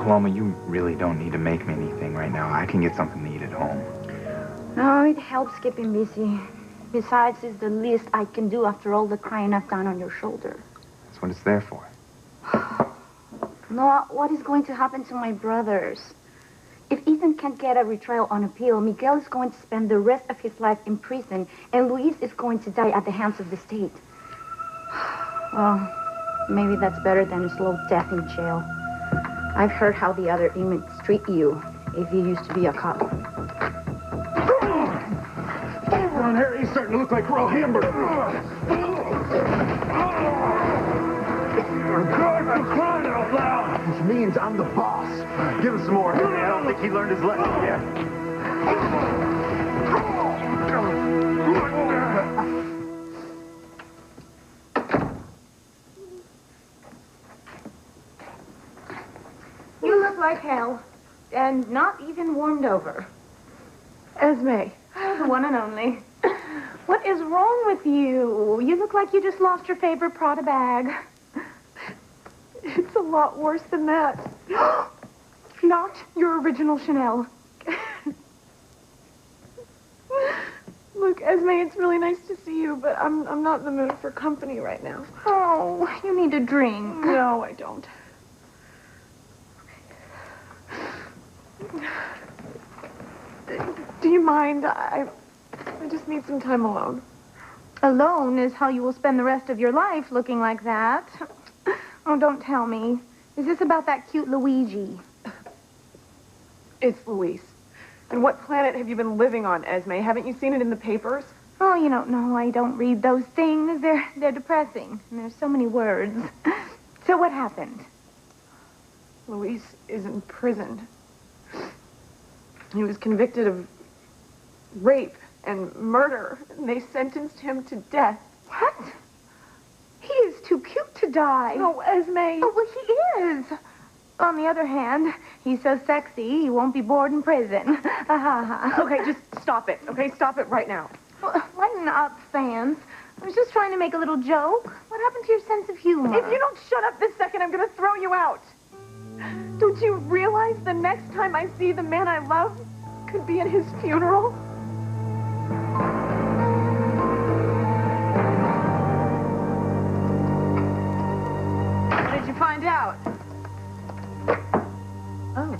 Paloma, you really don't need to make me anything right now. I can get something to eat at home. No, it helps keeping busy. Besides, it's the least I can do after all the crying I've done on your shoulder. That's what it's there for. Noah, what is going to happen to my brothers? If Ethan can't get a retrial on appeal, Miguel is going to spend the rest of his life in prison, and Luis is going to die at the hands of the state. Well, maybe that's better than a slow death in jail. I've heard how the other inmates treat you if you used to be a cop. Around here, he's starting to look like raw hamburger. You're good for crying out loud. Which means I'm the boss. Give him some more. I don't think he learned his lesson yet. You look like hell, and not even warmed over. Esme. The one and only. What is wrong with you? You look like you just lost your favorite Prada bag. It's a lot worse than that. Not your original Chanel. Look, Esme, it's really nice to see you, but I'm not in the mood for company right now. Oh, you need a drink. No, I don't. Do you mind? I just need some time alone. Alone is how you will spend the rest of your life looking like that. Oh, don't tell me. Is this about that cute Luigi? It's Luis. And what planet have you been living on, Esme? Haven't you seen it in the papers? Oh, you don't know. I don't read those things. They're depressing. And there's so many words. So what happened? Luis is in prison. He was convicted of rape and murder, and they sentenced him to death. What? He is too cute to die. Oh, Esme. Oh, well, he is. On the other hand, he's so sexy, he won't be bored in prison. Okay, just stop it. Okay, stop it right now. Well, lighten up, fans. I was just trying to make a little joke. What happened to your sense of humor? If you don't shut up this second, I'm going to throw you out. Don't you realize the next time I see the man I love could be at his funeral? What did you find out? Oh.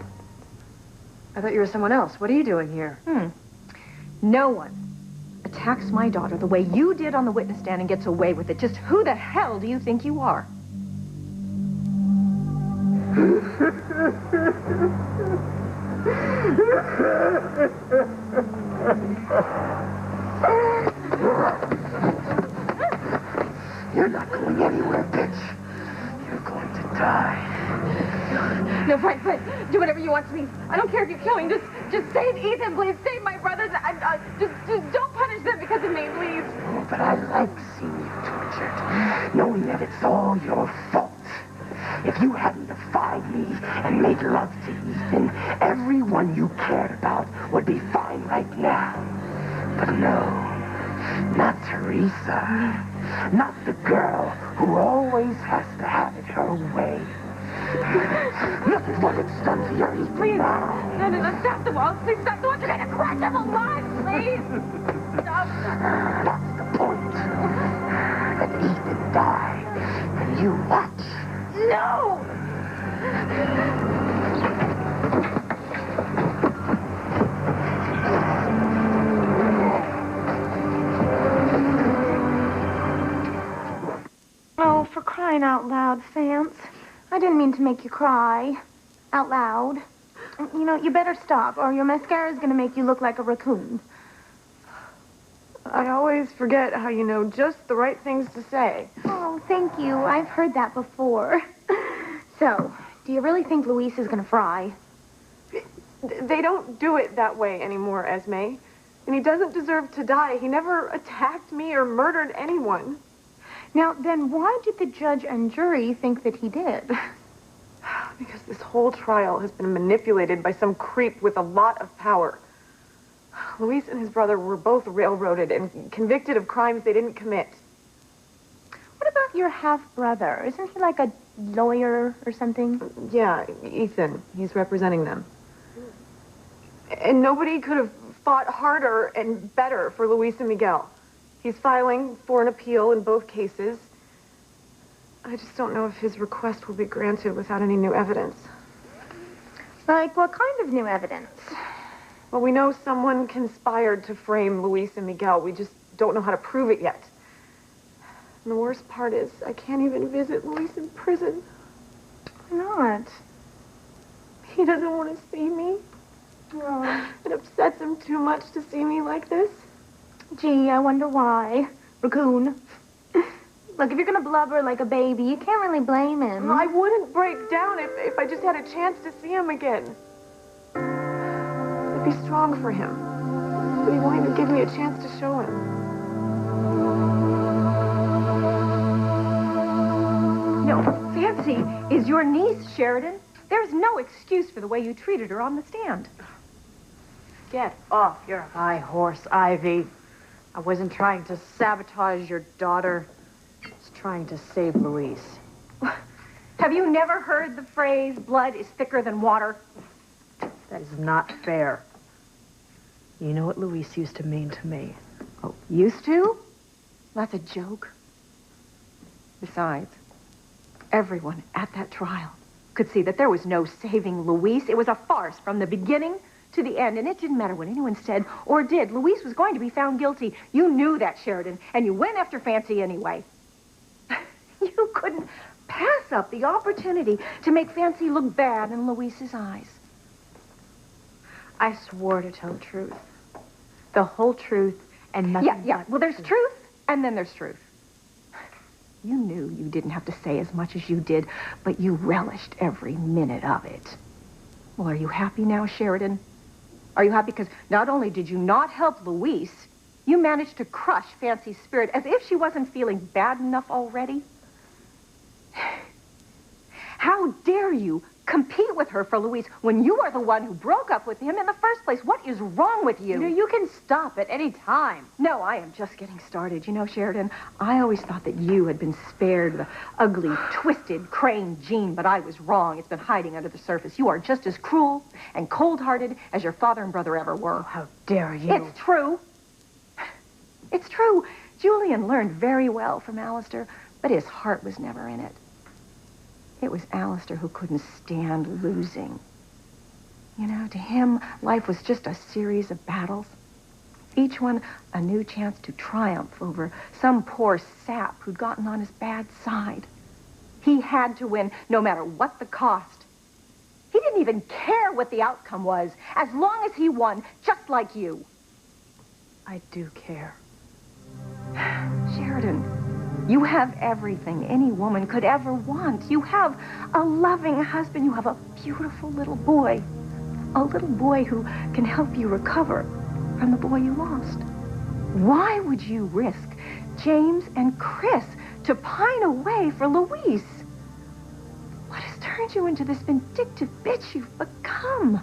I thought you were someone else. What are you doing here? No one attacks my daughter the way you did on the witness stand and gets away with it. Just who the hell do you think you are? You're not going anywhere, bitch. You're going to die. No, Frank, do whatever you want to me. I don't care if you kill me. Just save Ethan, please. Save my brothers. Just don't punish them because of me, please. Oh, but I like seeing you tortured, knowing that it's all your fault. If you hadn't defied me and made love to Ethan, everyone you cared about would be fine right now. But no, not Teresa. Not the girl who always has to have it her way. Look at what it's done to your Ethan Please. now. No, stop the walls. Please stop the walls. You're going to crush him alive, please. Stop. That's the point. Let Ethan die, and you watch. No! Oh, for crying out loud, Vance. I didn't mean to make you cry. Out loud. You know, you better stop, or your mascara's gonna make you look like a raccoon. I always forget how you know just the right things to say. Oh, thank you. I've heard that before. So, do you really think Luis is gonna fry? They don't do it that way anymore, Esme. And he doesn't deserve to die. He never attacked me or murdered anyone. Now, then why did the judge and jury think that he did? Because this whole trial has been manipulated by some creep with a lot of power. Luis and his brother were both railroaded and convicted of crimes they didn't commit. What about your half-brother? Isn't he like a lawyer or something? Yeah, Ethan. He's representing them. And nobody could have fought harder and better for Luis and Miguel. He's filing for an appeal in both cases. I just don't know if his request will be granted without any new evidence. Like what kind of new evidence? Well, we know someone conspired to frame Luis and Miguel. We just don't know how to prove it yet. And the worst part is, I can't even visit Luis in prison. Why not? He doesn't want to see me. Oh. It upsets him too much to see me like this. Gee, I wonder why. Raccoon. Look, if you're gonna blubber like a baby, you can't really blame him. I wouldn't break down if I just had a chance to see him again. I'd be strong for him. But he won't even give me a chance to show him. No, Fancy is your niece, Sheridan. There's no excuse for the way you treated her on the stand. Get off your high horse, Ivy. I wasn't trying to sabotage your daughter. I was trying to save Luis. Have you never heard the phrase, blood is thicker than water? That is not fair. You know what Luis used to mean to me. Oh, used to? That's a joke. Besides, everyone at that trial could see that there was no saving Luis. It was a farce from the beginning to the end, and it didn't matter what anyone said or did. Luis was going to be found guilty. You knew that, Sheridan, and you went after Fancy anyway. You couldn't pass up the opportunity to make Fancy look bad in Luis's eyes. I swore to tell the truth. The whole truth and nothing Yeah. but Well, there's the truth, and then there's truth. You knew you didn't have to say as much as you did, but you relished every minute of it. Well, are you happy now, Sheridan? Are you happy? Because not only did you not help Luis, you managed to crush Fancy's spirit as if she wasn't feeling bad enough already. How dare you compete with her for Luis when you are the one who broke up with him in the first place? What is wrong with you? You know, you can stop at any time. No, I am just getting started. You know, Sheridan, I always thought that you had been spared the ugly, twisted Crane gene, but I was wrong. It's been hiding under the surface. You are just as cruel and cold-hearted as your father and brother ever were. Oh, how dare you? It's true. It's true. Julian learned very well from Alistair, but his heart was never in it. It was Alistair who couldn't stand losing. You know, to him, life was just a series of battles. Each one a new chance to triumph over some poor sap who'd gotten on his bad side. He had to win, no matter what the cost. He didn't even care what the outcome was, as long as he won, just like you. I do care. Sheridan, you have everything any woman could ever want. You have a loving husband. You have a beautiful little boy. A little boy who can help you recover from the boy you lost. Why would you risk James and Chris to pine away for Luis? What has turned you into this vindictive bitch you've become?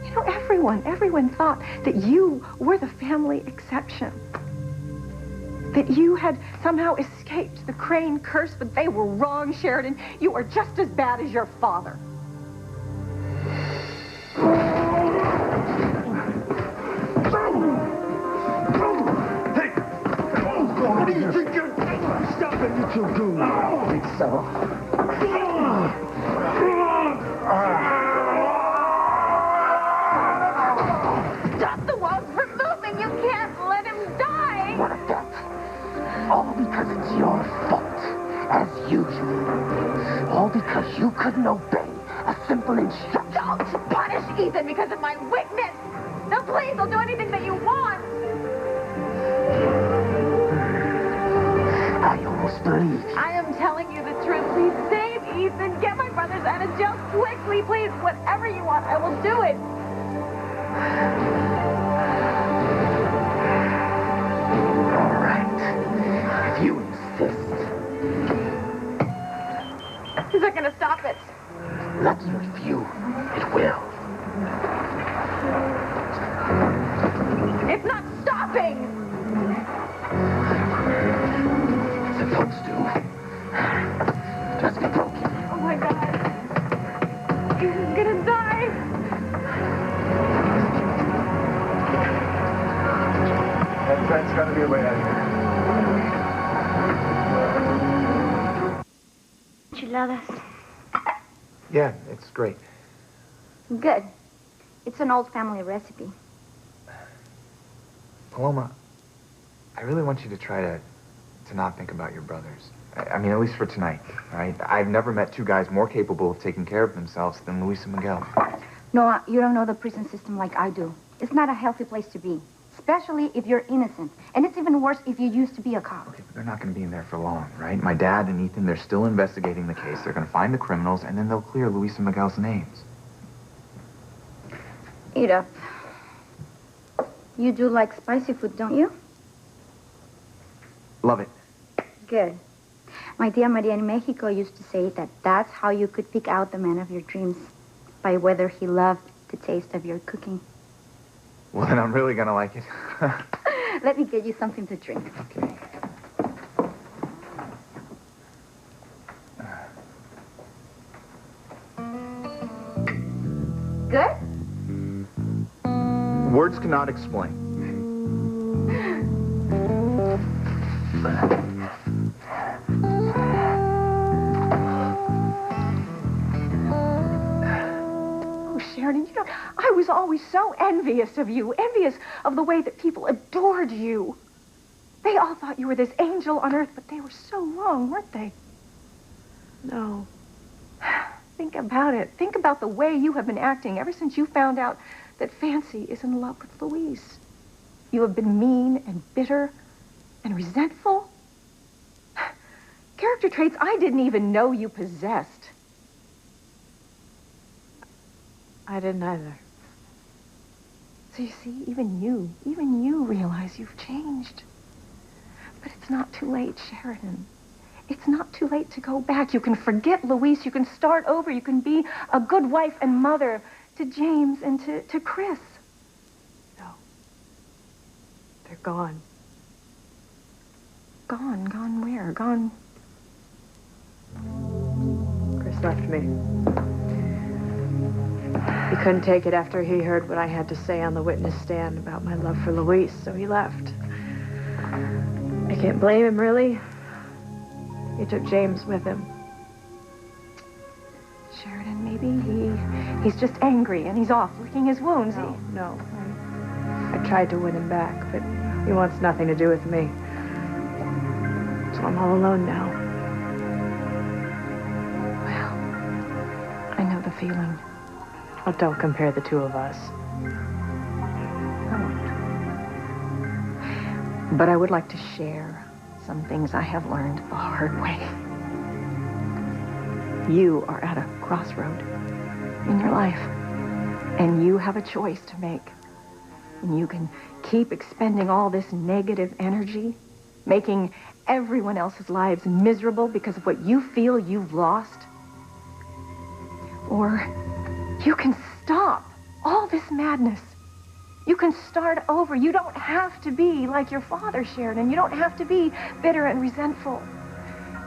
You know, everyone thought that you were the family exception. That you had somehow escaped the Crane curse, but they were wrong, Sheridan. You are just as bad as your father. Hey! What do you think you're doing? Stop it, you two goons. I think so. Stop the walls from moving! You can't let him die! What a bet. All because it's your fault, as usual. All because you couldn't obey a simple instruction. Don't punish Ethan because of my weakness! No, please, I'll do anything that you want! I almost believe you. I am telling you the truth. Please save Ethan. Get my brothers out of jail quickly, please. Whatever you want, I will do it. All right. If you insist. Is that going to stop it? Lucky with you, it will. It's not stopping! dogs do. Just broken. Oh my God. He's gonna die. That's gotta be a way out of here. Enchiladas. Yeah, it's great. Good. It's an old family recipe. Paloma, I really want you to try to not think about your brothers. I mean, at least for tonight, all right? I've never met two guys more capable of taking care of themselves than Luis and Miguel. Noah, you don't know the prison system like I do. It's not a healthy place to be, especially if you're innocent. And it's even worse if you used to be a cop. Okay, but they're not going to be in there for long, right? My dad and Ethan, they're still investigating the case. They're going to find the criminals, and then they'll clear Luis and Miguel's names. Eat up. You do like spicy food, don't you? Love it. Good. My tia Maria in Mexico used to say that that's how you could pick out the man of your dreams, by whether he loved the taste of your cooking. Well, then I'm really going to like it. Let me get you something to drink. Okay. Good? Words cannot explain. Oh, Sheridan, you know, I was always so envious of you, envious of the way that people adored you. They all thought you were this angel on earth, but they were so wrong, weren't they? No. Think about it. Think about the way you have been acting ever since you found out that Fancy is in love with Luis. You have been mean and bitter and resentful. Character traits I didn't even know you possessed. I didn't either. So you see, even you realize you've changed. But it's not too late, Sheridan. It's not too late to go back. You can forget Luis. You can start over. You can be a good wife and mother to James and to Chris. No. They're gone. Gone? Gone where? Gone... Chris left me. He couldn't take it after he heard what I had to say on the witness stand about my love for Luis, so he left. I can't blame him, really. He took James with him. Sheridan, maybe he's just angry and he's off licking his wounds. No. I tried to win him back, but he wants nothing to do with me. So I'm all alone now. Well, I know the feeling. Oh, don't compare the two of us. I won't. But I would like to share some things I have learned the hard way. You are at a crossroad in your life, and you have a choice to make. And you can keep expending all this negative energy, making everyone else's lives miserable because of what you feel you've lost. Or you can stop all this madness. You can start over. You don't have to be like your father, Sheridan. You don't have to be bitter and resentful.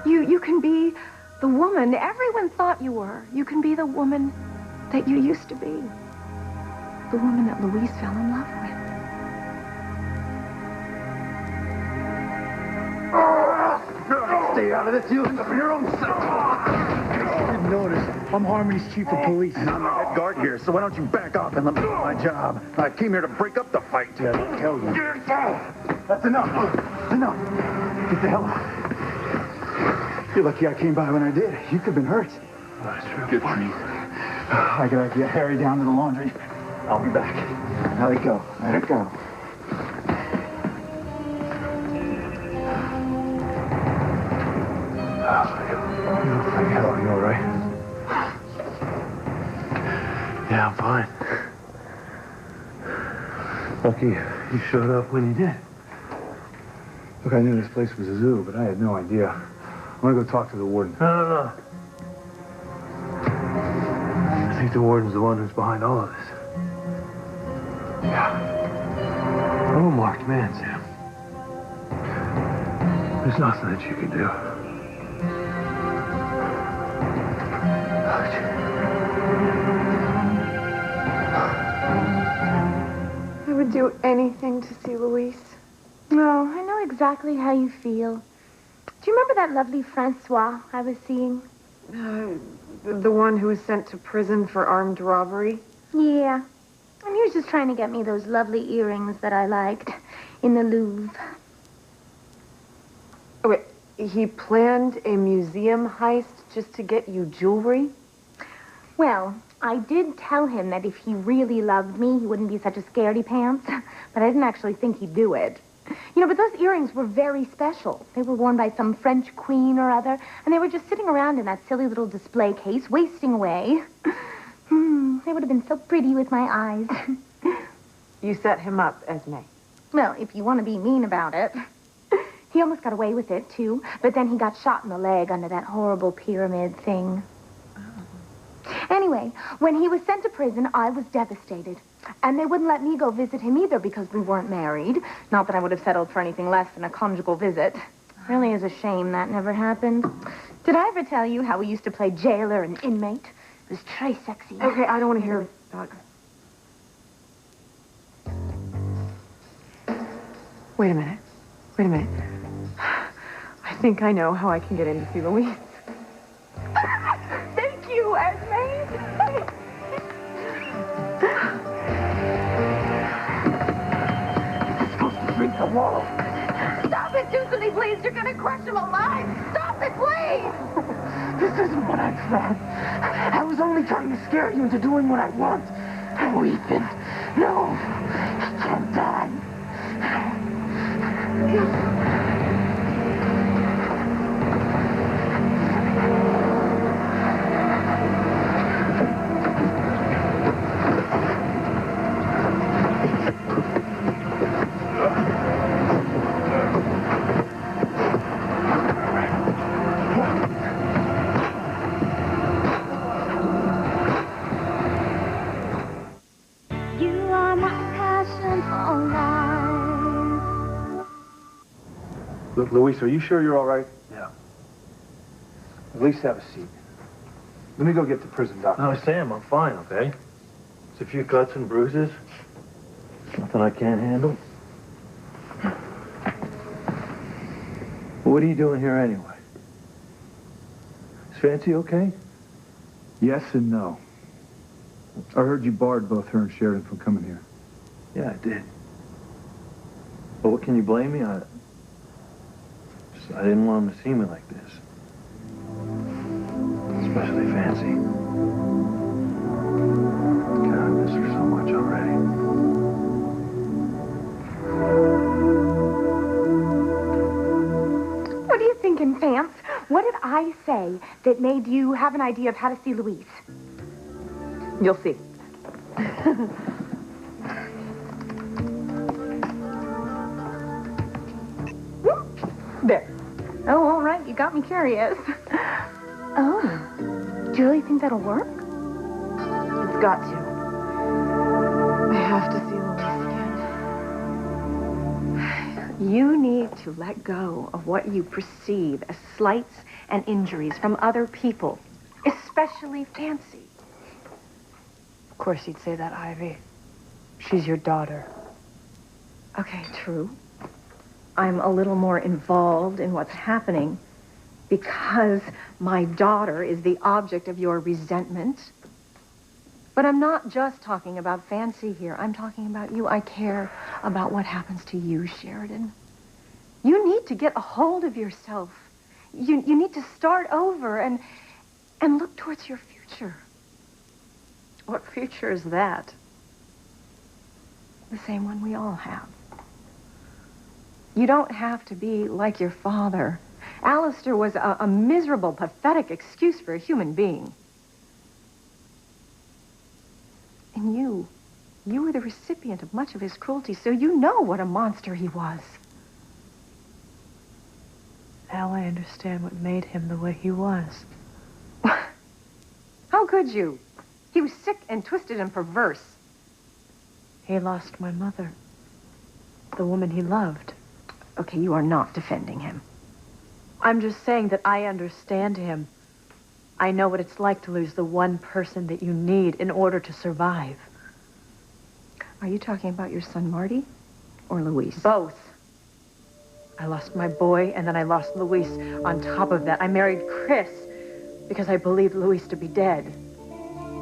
You can be the woman everyone thought you were. You can be the woman that you used to be. The woman that Luis fell in love with. Stay out of this. You look for your own self. I didn't notice. I'm Harmony's chief of police. And I'm the head guard here, so why don't you back off and let me do my job? I came here to break up the fight. Yeah, I'll tell you. That's enough. Enough. Get the hell out. You're lucky I came by when I did. You could have been hurt. That's good for you. I gotta get Harry down to the laundry. I'll be back. Let it go. Let it go. Are you all right? Yeah, I'm fine. Lucky you showed up when you did. Look, I knew this place was a zoo, but I had no idea. I want to go talk to the warden. No. I think the warden's the one who's behind all of this. Yeah. I'm a marked man, Sam. There's nothing that you can do. I would do anything to see Luis. No, I know exactly how you feel. Do you remember that lovely Francois I was seeing? The one who was sent to prison for armed robbery? Yeah. And he was just trying to get me those lovely earrings that I liked in the Louvre. Oh, wait, he planned a museum heist just to get you jewelry? Well, I did tell him that if he really loved me, he wouldn't be such a scaredy pants. But I didn't actually think he'd do it. You know, but those earrings were very special. They were worn by some French queen or other, and they were just sitting around in that silly little display case, wasting away. They would have been so pretty with my eyes. You set him up, Esme. Well, if you want to be mean about it. He almost got away with it, too. But then he got shot in the leg under that horrible pyramid thing. Anyway, when he was sent to prison, I was devastated. And they wouldn't let me go visit him either because we weren't married. Not that I would have settled for anything less than a conjugal visit. Really is a shame that never happened. Did I ever tell you how we used to play jailer and inmate? It was très sexy. Okay, I don't want to hear about it. Wait a minute. Wait a minute. I think I know how I can get in to see Luis. Thank you, Esme. Break the wall. Stop it, Susan, please. You're going to crush him alive. Stop it, please. This isn't what I planned. I was only trying to scare you into doing what I want. No, Ethan. No. He can't die. Look, Luis, are you sure you're all right? Yeah. At least have a seat. Let me go get the prison doctor. No, Sam, I'm fine, okay? It's a few cuts and bruises. Nothing I can't handle. What are you doing here anyway? Is Fancy okay? Yes and no. I heard you barred both her and Sheridan from coming here. Yeah, I did. But what can you blame me? I didn't want him to see me like this. Especially Fancy. God, I miss her so much already. What are you thinking, Vance? What did I say that made you have an idea of how to see Luis? You'll see. There. Oh, all right. You got me curious. Oh. Do you really think that'll work? It's got to. I have to see Luis again. You need to let go of what you perceive as slights and injuries from other people, especially Fancy. Of course you'd say that, Ivy. She's your daughter. Okay, true. I'm a little more involved in what's happening because my daughter is the object of your resentment. But I'm not just talking about Fancy here. I'm talking about you. I care about what happens to you, Sheridan. You need to get a hold of yourself. You need to start over and look towards your future. What future is that? The same one we all have. You don't have to be like your father. Alistair was a miserable, pathetic excuse for a human being. And you were the recipient of much of his cruelty, so you know what a monster he was. Now I understand what made him the way he was. How could you? He was sick and twisted and perverse. He lost my mother, the woman he loved. Okay, you are not defending him. I'm just saying that I understand him. I know what it's like to lose the one person that you need in order to survive. Are you talking about your son, Marty, or Luis? Both. I lost my boy, and then I lost Luis on top of that. I married Chris because I believed Luis to be dead.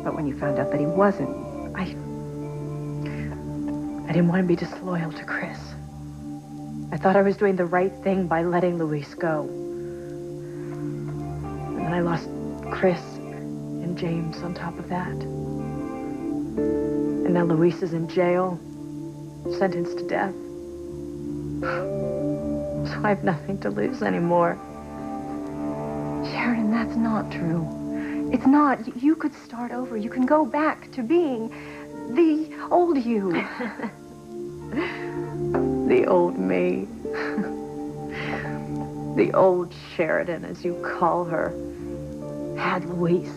But when you found out that he wasn't, I didn't want to be disloyal to Chris. I thought I was doing the right thing by letting Luis go. And then I lost Chris and James on top of that. And now Luis is in jail, sentenced to death. So I have nothing to lose anymore. Sheridan, that's not true. It's not. You could start over. You can go back to being the old you. The old me. The old Sheridan, as you call her, had Luis.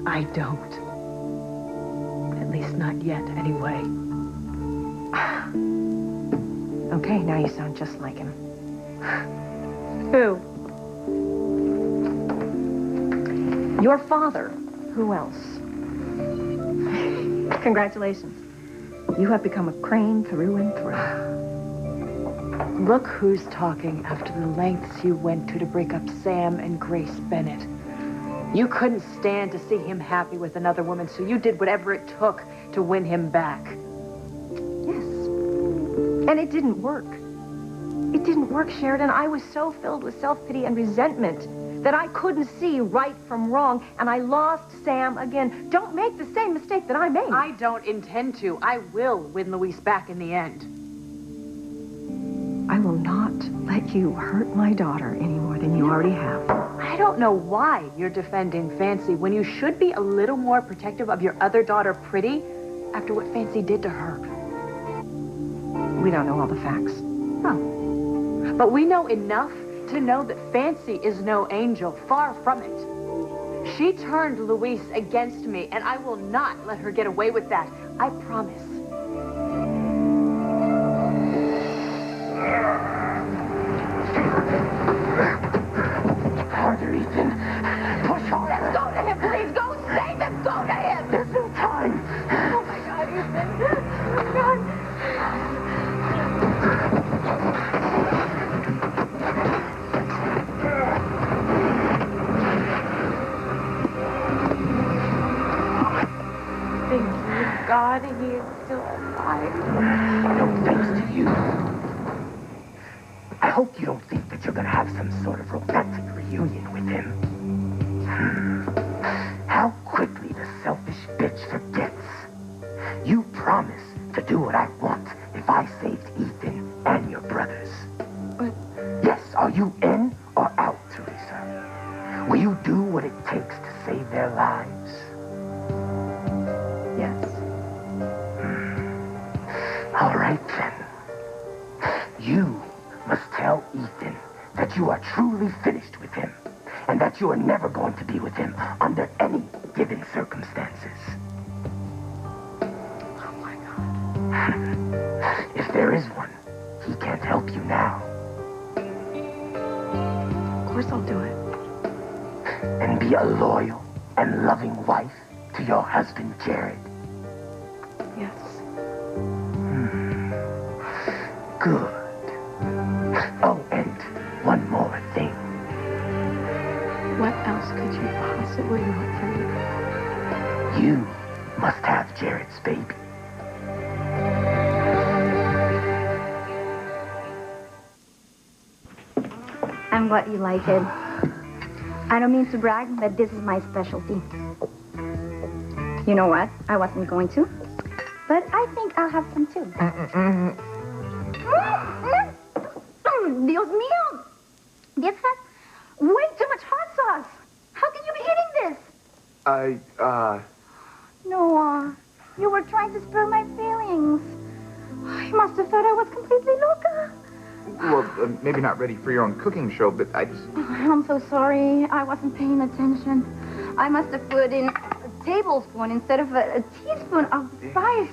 I don't. At least not yet, anyway. Okay, now you sound just like him. Who? Your father. Who else? Congratulations. You have become a Crane through and through. Look who's talking after the lengths you went to break up Sam and Grace Bennett. You couldn't stand to see him happy with another woman, so you did whatever it took to win him back. Yes. And it didn't work. It didn't work, Sheridan. I was so filled with self-pity and resentment that I couldn't see right from wrong, and I lost Sam again. Don't make the same mistake that I made. I don't intend to. I will win Luis back in the end. I will not let you hurt my daughter any more than you already have. I don't know why you're defending Fancy when you should be a little more protective of your other daughter, Pretty, after what Fancy did to her. We don't know all the facts. No. But we know enough to know that Fancy is no angel, far from it. She turned Luis against me, and I will not let her get away with that. I promise. Harder, Ethan. Push harder. Go to him, please. Go save him. Go to him. There's no time. Oh, my God, Ethan. Oh, my God. God, he is still alive. No thanks to you. I hope you don't think that you're gonna have some sort of romantic reunion with him. How quickly the selfish bitch forgets. You promised to do what I want if I saved Ethan and your brothers. But... Yes, are you in or out, Teresa? Will you do what it takes to save their lives? Yes. All right, then. You must tell Ethan that you are truly finished with him and that you are never going to be with him under any given circumstances. Oh, my God. If there is one, he can't help you now. Of course I'll do it. And be a loyal and loving wife to your husband, Jared. Yes. Good. Oh, and one more thing. What else could you possibly want from me? You must have Jared's baby. I'm glad you like it. I don't mean to brag, but this is my specialty. You know what? I wasn't going to, but I think I'll have some too. Dios mío! This has way too much hot sauce. How can you be eating this? Noah, you were trying to spur my feelings. You must have thought I was completely loca. Well, maybe not ready for your own cooking show, but I just... I'm so sorry. I wasn't paying attention. I must have put in a tablespoon instead of a teaspoon of spice.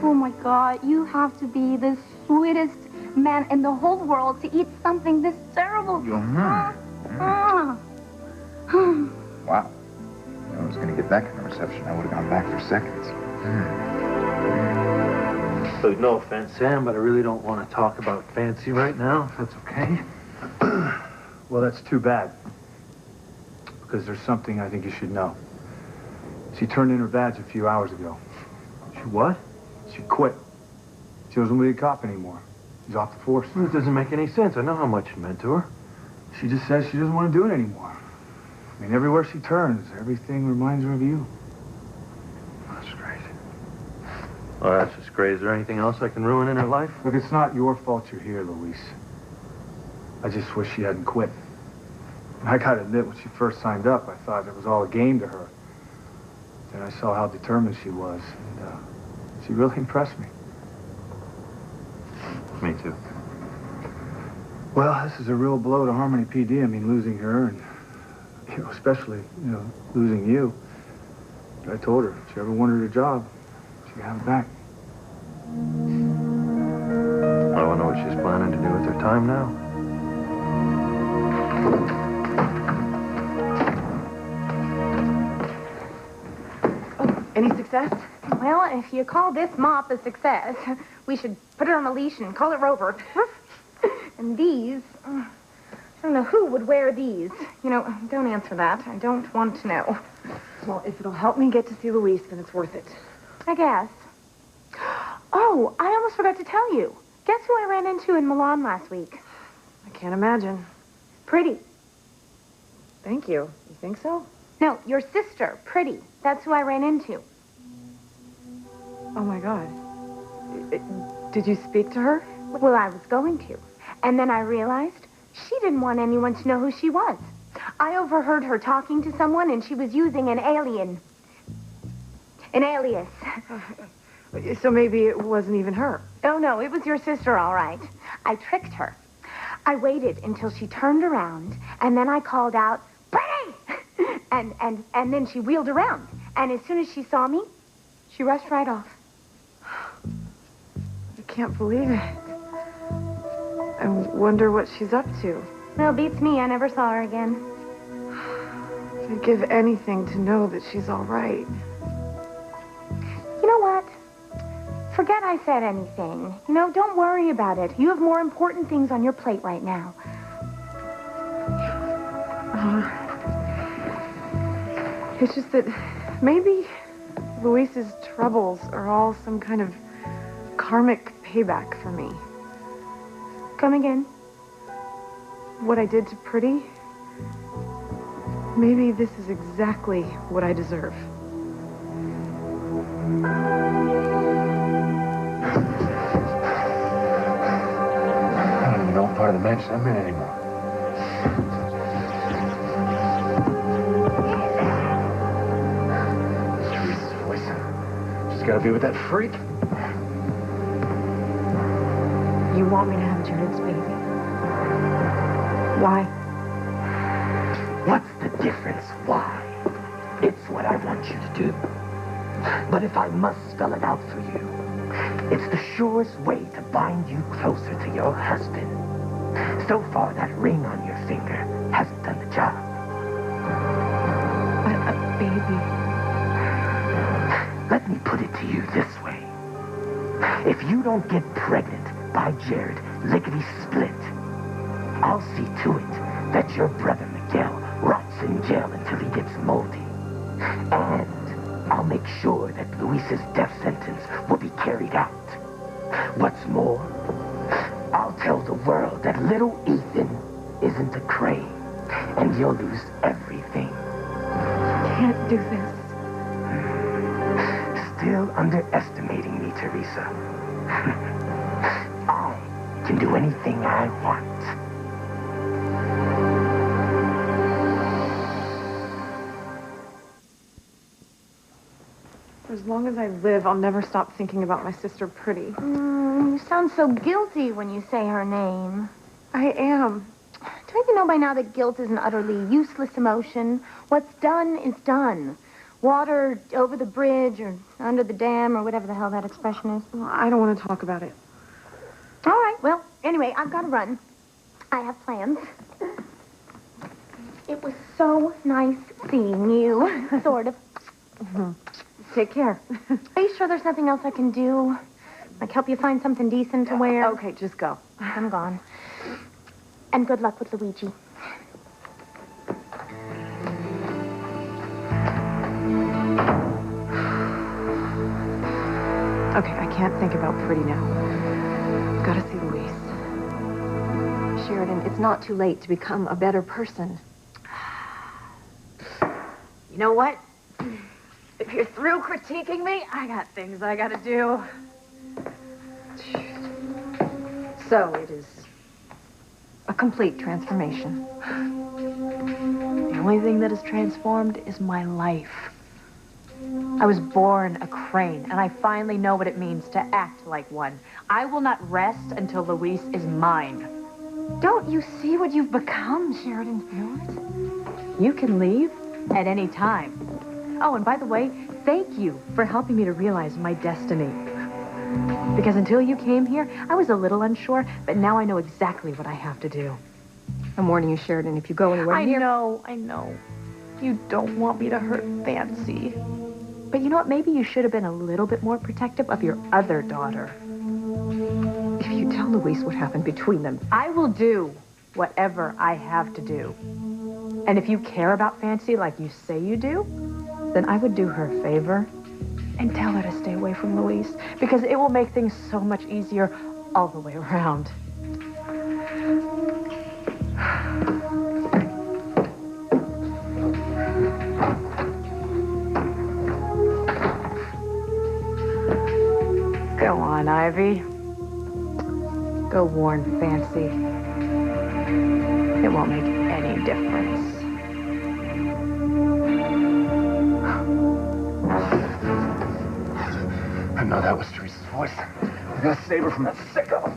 Oh, my God. You have to be the sweetest, man in the whole world to eat something this terrible. Wow. If I was going to get that kind of reception, I would have gone back for seconds. Look, no offense, Sam, but I really don't want to talk about Fancy right now, if that's okay. Well, that's too bad. Because there's something I think you should know. She turned in her badge a few hours ago. She what? She quit. She doesn't want to be a cop anymore. She's off the force. Well, it doesn't make any sense. I know how much it meant to her. She just says she doesn't want to do it anymore. I mean, everywhere she turns, everything reminds her of you. That's great. Oh, that's just great. Is there anything else I can ruin in her life? Look, it's not your fault you're here, Luis. I just wish she hadn't quit. I gotta admit, when she first signed up, I thought it was all a game to her. Then I saw how determined she was, and she really impressed me. Me too. Well, this is a real blow to Harmony PD. I mean, losing her, and especially, losing you. I told her, if she ever wanted a job, she could have it back. I don't know what she's planning to do with her time now. Any success? Well, if you call this mop a success, we should put it on a leash and call it Rover. And these, I don't know who would wear these. Don't answer that. I don't want to know. Well, if it'll help me get to see Luis, then it's worth it. I guess. Oh, I almost forgot to tell you. Guess who I ran into in Milan last week? I can't imagine. Pretty. Thank you. You think so? No, your sister, Pretty. That's who I ran into. Oh, my God. Did you speak to her? Well, I was going to. And then I realized she didn't want anyone to know who she was. I overheard her talking to someone, and she was using an alias. So maybe it wasn't even her. Oh, no, it was your sister, all right. I tricked her. I waited until she turned around, and then I called out, Pretty! and then she wheeled around. And as soon as she saw me, she rushed right off. I can't believe it. I wonder what she's up to. Well, beats me. I never saw her again. I'd give anything to know that she's all right. You know what? Forget I said anything. Don't worry about it. You have more important things on your plate right now. It's just that maybe Luis's troubles are all some kind of karmic payback for me. Come again? What I did to Pretty? Maybe this is exactly what I deserve. I don't even know what part of the mansion I'm in anymore. Teresa's voice. She's got to be with that freak. You want me to have Jared's baby? Why? What's the difference? Why? It's what I want you to do. But if I must spell it out for you, it's the surest way to bind you closer to your husband. So far, that ring on your finger hasn't done the job. But a baby. Let me put it to you this way. If you don't get pregnant by Jared lickety-split, I'll see to it that your brother Miguel rots in jail until he gets moldy. And I'll make sure that Luis's death sentence will be carried out. What's more, I'll tell the world that little Ethan isn't a crane, and you'll lose everything. Can't do this. Still underestimating me, Teresa. I can do anything I want. For as long as I live, I'll never stop thinking about my sister Pretty. You sound so guilty when you say her name. I am. Don't you know by now that guilt is an utterly useless emotion? What's done is done. Water over the bridge or under the dam or whatever the hell that expression is. Well, I don't want to talk about it. All right, well, Anyway, I've got to run. I have plans. It was so nice seeing you, sort of. Take care. Are you sure there's nothing else I can do? Like help you find something decent to wear? Okay, just go. I'm gone. And good luck with Luigi. Okay, I can't think about Pretty now. Gotta see Luis. Sheridan, it's not too late to become a better person. You know what? If you're through critiquing me, I got things I gotta do. So it is a complete transformation. The only thing that is transformed is my life. I was born a crane, and I finally know what it means to act like one. I will not rest until Luis is mine. Don't you see what you've become, Sheridan Fields? You can leave at any time. Oh, and by the way, thank you for helping me to realize my destiny. Because until you came here, I was a little unsure, but now I know exactly what I have to do. I'm warning you, Sheridan, if you go anywhere near... I know. You don't want me to hurt Fancy. But you know what? Maybe you should have been a little bit more protective of your other daughter. If you tell Luis what happened between them, I will do whatever I have to do. And if you care about Fancy like you say you do, then I would do her a favor and tell her to stay away from Luis, because it will make things so much easier all the way around. Go on, Ivy. Go warn Fancy. It won't make any difference. I know that was Teresa's voice. I gotta save her from that sicko.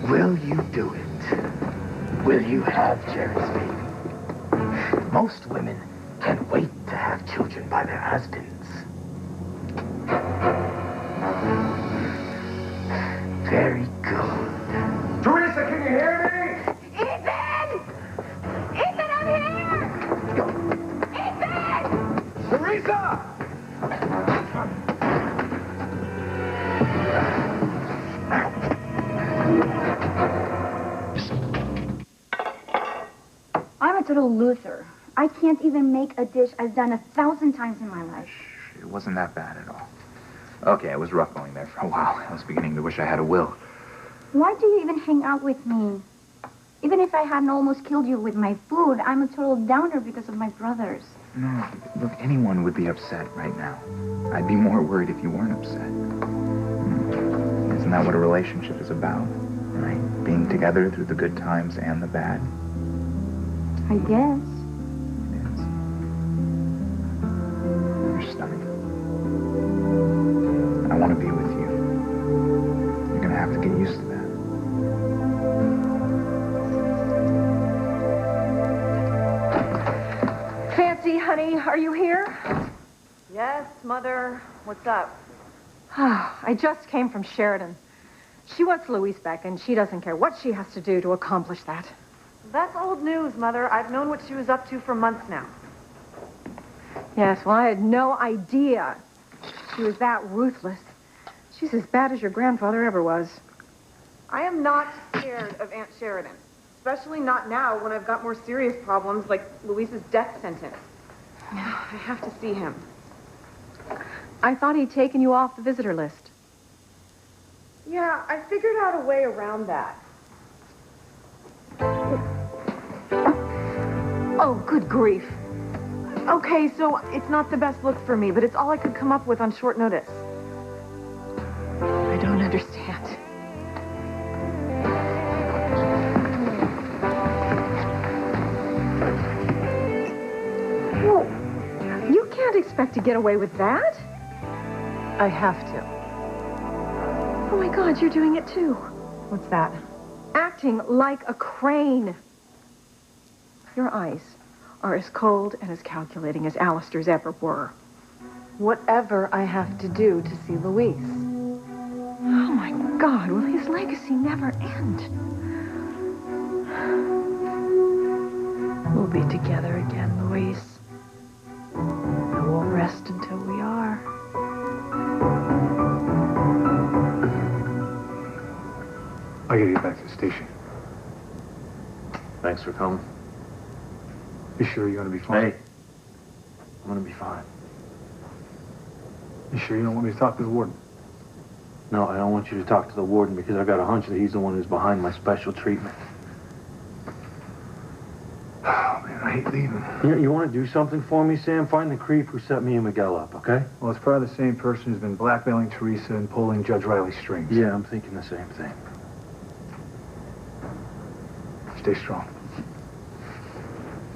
Will you do it? Will you have Jerry's baby? Most women can't wait to have children by their husbands. Very good. Teresa, can you hear me? Ethan! Ethan, I'm here! Ethan! Teresa! I'm a total loser. I can't even make a dish I've done 1,000 times in my life. It wasn't that bad at all. Okay, it was rough going there for a while. I was beginning to wish I had a will. Why do you even hang out with me? Even if I hadn't almost killed you with my food, I'm a total downer because of my brothers. No, look, anyone would be upset right now. I'd be more worried if you weren't upset. Isn't that what a relationship is about, right? Being together through the good times and the bad. I guess. It is. Your stomach. I want to be with you. You're going to have to get used to that. Fancy, honey, are you here? Yes, Mother. What's up? I just came from Sheridan. She wants Luis back, and she doesn't care what she has to do to accomplish that. That's old news, Mother. I've known what she was up to for months now. Yes, well, I had no idea she was that ruthless. She's as bad as your grandfather ever was. I am not scared of Aunt Sheridan. Especially not now when I've got more serious problems like Luis's death sentence. I have to see him. I thought he'd taken you off the visitor list. Yeah, I figured out a way around that. Oh, good grief. Okay, so it's not the best look for me, but it's all I could come up with on short notice. I don't understand. Well, you can't expect to get away with that. I have to. Oh my God, you're doing it too. What's that? Acting like a crane. Your eyes are as cold and as calculating as Alistair's ever were. Whatever I have to do to see Luis. God, will his legacy never end? We'll be together again, Luis. I won't rest until we are. I gotta get back to the station. Thanks for coming. You sure you're gonna be fine? Hey, I'm gonna be fine. You sure you don't want me to talk to the warden? No, I don't want you to talk to the warden because I got a hunch that he's the one who's behind my special treatment. Oh, man, I hate leaving. You want to do something for me, Sam? Find the creep who set me and Miguel up, okay? Well, it's probably the same person who's been blackmailing Teresa and pulling Judge Riley's strings. Yeah, I'm thinking the same thing. Stay strong.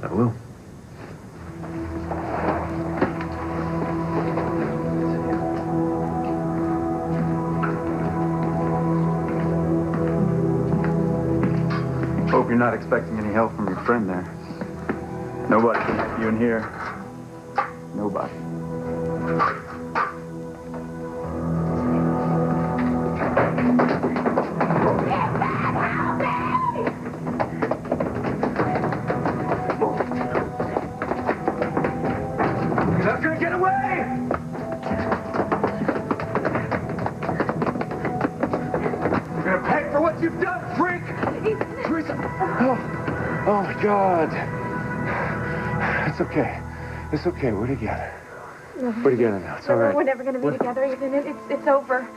I will. Hope you're not expecting any help from your friend there. Nobody can help you in here. Nobody. You're not gonna get away! You're gonna pay for what you've done, freak! Teresa! Oh my God. It's okay. It's okay. We're together. We're together now. It's all right. We're never going to be together, Ethan. It's over.